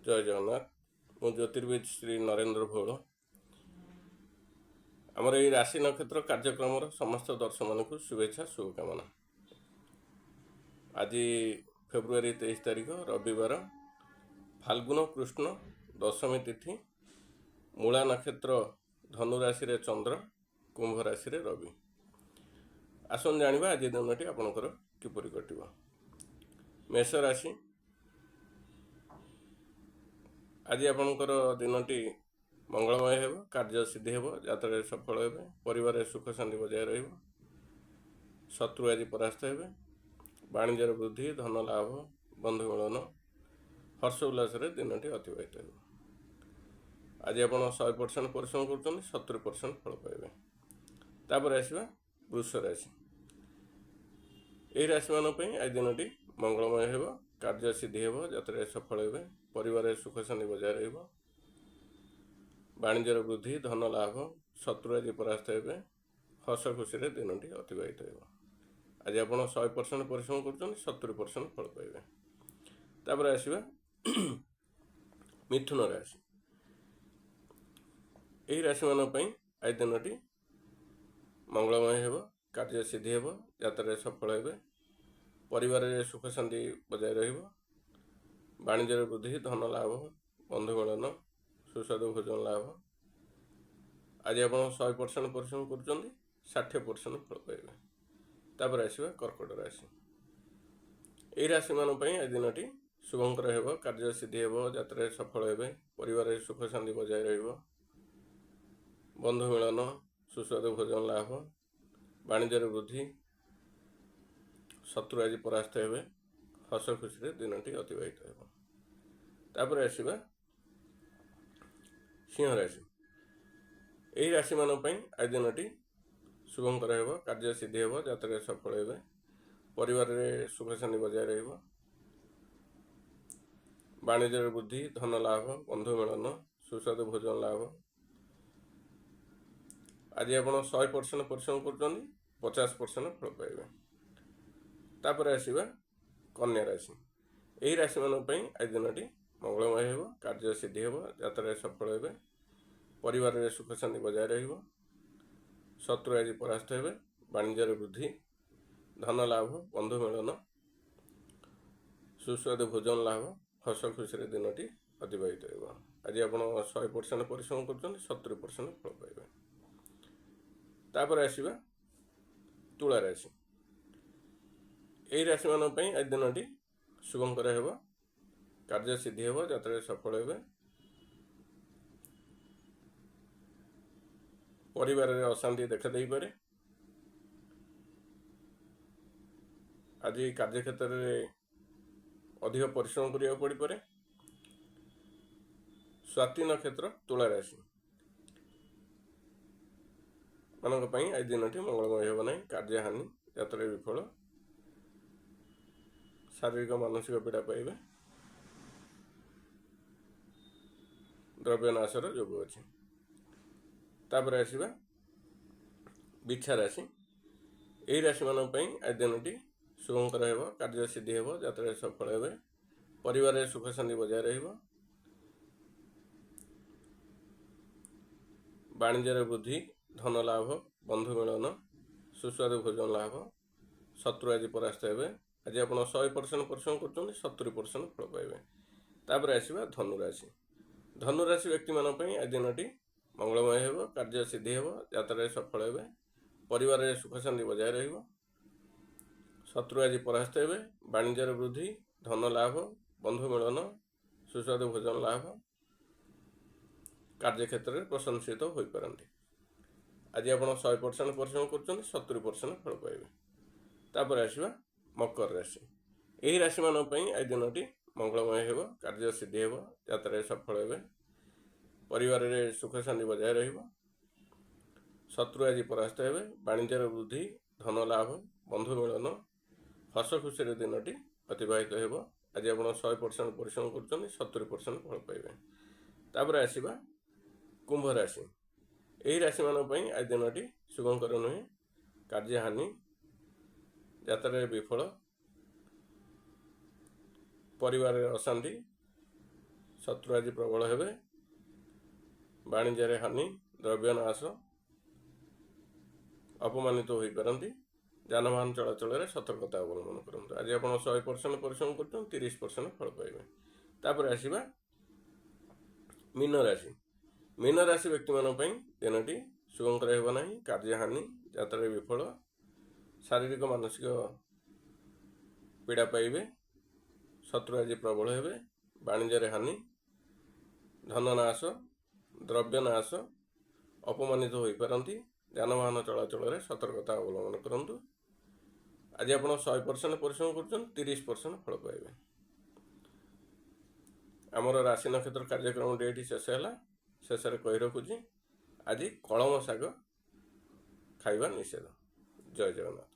जय जगन्नाथ। मु ज्योतिर्विद श्री नरेंद्र भौल। आमर ये राशि नक्षत्र कार्यक्रम समस्त दर्शक मानक शुभेच्छा शुभकामना। आज फेब्रुआरी 23 तारीख रविवार, फाल्गुन कृष्ण दशमी तिथि, मूला नक्षत्र धनु राशि रे चंद्र, कुंभ राशि रे रवि। आसन जानिबा आज दिनटी आपनकर किपरि कटिबो। मेष राशि, आज आपणकर दिनटी मंगलमय हेब, कार्य सिद्धि हेब, यात्रा सफल हेबे, परिवार सुख शांति बजाय रहिब, शत्रु आज परास्त हेबे, वाणिज्यर वृद्धि, धन लाभ, बंधु मिलन, हर्ष उल्लास दिनटी अतिबाहित हेब। आज आप 100% परिश्रम कर 70% फल पाइबे। तापर आसवा वृष राशि। यही राशि मान आज दिनटी मंगलमय हेब, कार्य सिद्धि हेब, यात्रा सफल हेबे, परिवार सुख शांति बजाय रहिब, वाणिज्यर वृद्धि, धन लाभ, शत्रु आज परास्त हेबे, हस खुशी दिनटी अतिबाहित हेब। आज आप 100% परिश्रम कर 70% फल पाइबे। तापर आसवा मिथुन राशि। यही राशि मान आज दिनटी मंगलमय हेब, कार्य सिद्धि हेब, यात्रा सफल हेबे, परिवार सुख शांति बजाय रहिब, वाणिज्यर वृद्धि, धन लाभ, बंधु मिलन, सुस्वादु भोजन लाभ। आज आप 100% परिश्रम कर 60% फल पाइबे। तापर आसवा कर्कट राशि। यही राशि मान आज दिनटी शुभंकर हेब, कार्य सिद्धि हेब, यात्रा सफल हेबे, परिवार सुख शांति बजाय रहिब, बंधु मिलन, सुस्वादु भोजन लाभ, वाणिज्यर वृद्धि, शत्रु आज परास्त हेबे, हस खुशी दिनटी अतिबाहित हेब। तापर आसवा सिंह राशि। यही राशि मान आज दिनटी शुभंकर हेब, कार्य सिद्धि हेब, यात्रा सफल हेबे, परिवार सुख शांति बजाय रहिब, वाणिज्यर वृद्धि, धन लाभ, बंधु मिलन, सुस्वादु भोजन लाभ। आज आप 100% परिश्रम कर 50% फल पाइबे। तापर आसवा कन्या राशि। यही राशि मान आज दिनटी मंगलमय हेब, कार्य सिद्धि हेब, यात्रा सफल हेबे, परिवार सुख शांति बजाय रहिब, शत्रु आज परास्त हेबे, वाणिज्यर वृद्धि, धन लाभ, बंधु मिलन, सुस्वादु भोजन लाभ, हस खुशी दिनटी अतिबाहित हेब। आज आप 100% परिश्रम कर 70% फल पाइबे। तापर आसवा तुला राशि। यही राशि मान आज दिनटी शुभंकर हेब, कार्य सिद्धि हेब, यात्रा सफल हेबे, परिवार अशांति देखा दे पारे। आज कार्य क्षेत्र में अधिक परिश्रम करिया पड़ पारे। स्वाति नक्षत्र तुला राशि मानक आज दिनटी मंगलमय हेब ना। कार्य हानि, यात्रा विफल, शारीरिक मानसिक पीड़ा पाइबे, द्रव्यनाशर जोग अच्छे। तापर आसवा बिच्छा राशि। यही राशि मान आज दिनटी शुभंकर हेब, कार्य सिद्धि हेब, यात्रा सफल हेबे, परिवार सुख शांति बजाय रहिब, वाणिज्यर वृद्धि, धन लाभ, बंधु मिलन, सुस्वादु भोजन लाभ, शत्रु आज परास्त हेबे। आज आप 100% परिश्रम कर 70% फल पाइबे। तापर आसवा धनुराशि। धनुराशि व्यक्ति मान आज दिनटी मंगलमय हेब, कार्य सिद्धि हेब, यात्रा सफल हेबे, परिवार सुख शांति बजाय रहिब, शत्रु आज परास्त हेबे, वाणिज्यर वृद्धि, धन लाभ, बंधु मिलन, सुस्वादु भोजन लाभ, कार्य क्षेत्र में प्रशंसित हो पारती। आज आप 100% परिश्रम कर 70% फल पाइबे। तापर आसवा मकर राशि। यही राशि मान आज दिनटी मंगलमय हेब, कार्य सिद्धि हेब, यात्रा सफल हेबे, परिवार सुख शांति बजाय रहिब, शत्रु आज परास्त हेबे, वाणिज्यर वृद्धि, धन लाभ, बंधु मिलन, हस खुशी दिनटी अतिबाहित हेब। आज आप 100% परिश्रम कर 70% फल पाइबे। तापर आसवा कुंभ राशि। यही राशि मान आज दिनटी शुभंकर नुहे, कार्य हानि, यात्रा विफल, परिवार अशांति, ଶତ୍ରୁ ଆଜି ପ୍ରବଳ ହେବେ, ବାଣିଜ୍ୟରେ ହାନି, ଦ୍ରବ୍ୟ ନାଶ, ଅପମାନିତ ହୋଇପାରନ୍ତି। ଯାନବାହନ ଚଳାଚଳରେ ସତର୍କତା ଅବଲମ୍ବନ କରନ୍ତୁ। ଆଜି ଆପଣ 100% ପରିଶ୍ରମ କରୁଛନ୍ତି, 30% ଫଳ ପାଇବେ। ତାପରେ ଆସିବା ମୀନ ରାଶି। ମୀନ ରାଶି ବ୍ୟକ୍ତିମାନଙ୍କ ପାଇଁ ଦିନଟି ଶୁଭଙ୍କର ହେବ ନାହିଁ। କାର୍ଯ୍ୟହାନି, ଯାତ୍ରାରେ ବିଫଳ, ଶାରୀରିକ ମାନସିକ ପୀଡ଼ା ପାଇବେ, ଶତ୍ରୁ ଆଜି ପ୍ରବଳ ହେବେ, ବାଣିଜ୍ୟରେ ହାନି, ଧନ ନାଶ, ଦ୍ରବ୍ୟ ନାଶ, ଅପମାନିତ ହୋଇପାରନ୍ତି। ଯାନବାହନ ଚଳାଚଳରେ ସତର୍କତା ଅବଲମ୍ବନ କରନ୍ତୁ। ଆଜି ଆପଣ 100% ପରିଶ୍ରମ କରୁଛନ୍ତି, 30% ଫଳ ପାଇବେ। ଆମର ରାଶି ନକ୍ଷତ୍ର କାର୍ଯ୍ୟକ୍ରମଟି ଏଠି ଶେଷ ହେଲା। ଶେଷରେ କହି ରଖୁଛି, ଆଜି କଳମ ଶାଗ ଖାଇବା ନିଷେଧ। ଜୟ ଜଗନ୍ନାଥ।